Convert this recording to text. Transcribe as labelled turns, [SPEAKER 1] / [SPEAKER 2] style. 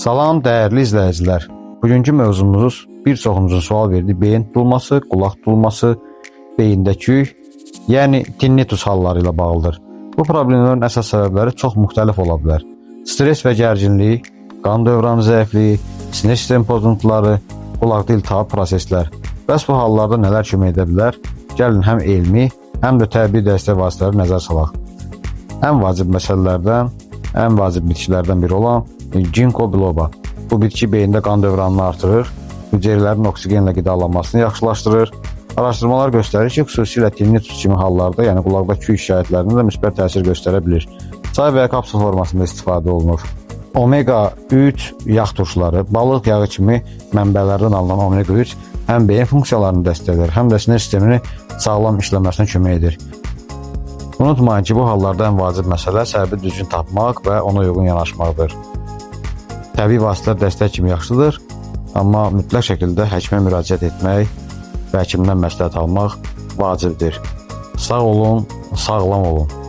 [SPEAKER 1] Salam dəyərli izləyicilər. Bugünkü mövzumuz bir çoxunuzun sual verdiyi beyin tutulması, qulaq tutulması, beyində küy, yəni tinnitus halları ilə bağlıdır. Bu problemlərin əsas səbəbləri çox müxtəlif ola bilər. Stres və gərginlik, qan dövranı zəifliyi, sinir sistem pozuntuları, qulaqda iltihab proseslər. Bəs bu hallarda nələr kömək edə bilər? Gəlin həm elmi, həm də təbii dəstək vasitələri nəzər salaq. Ən vacib məsələlərdən, ən vacib bitkilərdən biri olan Ginkgo biloba. Bu bitki beyində qan dövranını artırır, hüceyrələrin oksigenlə qidalanmasını yaxşılaşdırır. Araşdırmalar göstərir ki, xüsusilə tinnitus kimi hallarda, yəni qulaqda küy şikayətlərində də müsbət təsir göstərə bilir. Çay və ya kapsul formasında istifadə olunur. Omega 3 yağ turşuları, balıq yağı kimi mənbələrdən alınan omega 3 həm beyin funksiyalarını dəstəkləyir, həm də sinir sistemini sağlam işləməsinə kömək edir. Unutmayın ki, bu hallarda ən vacib məsələ səbəbi düzgün tapmaq və ona uyğun yanaşmaqdır. Təbii vasitələr dəstək kimi yaxşıdır, amma mütləq şəkildə həkimə müraciət etmək və həkimdən məsləhət almaq vacibdir. Sağ olun, sağlam olun.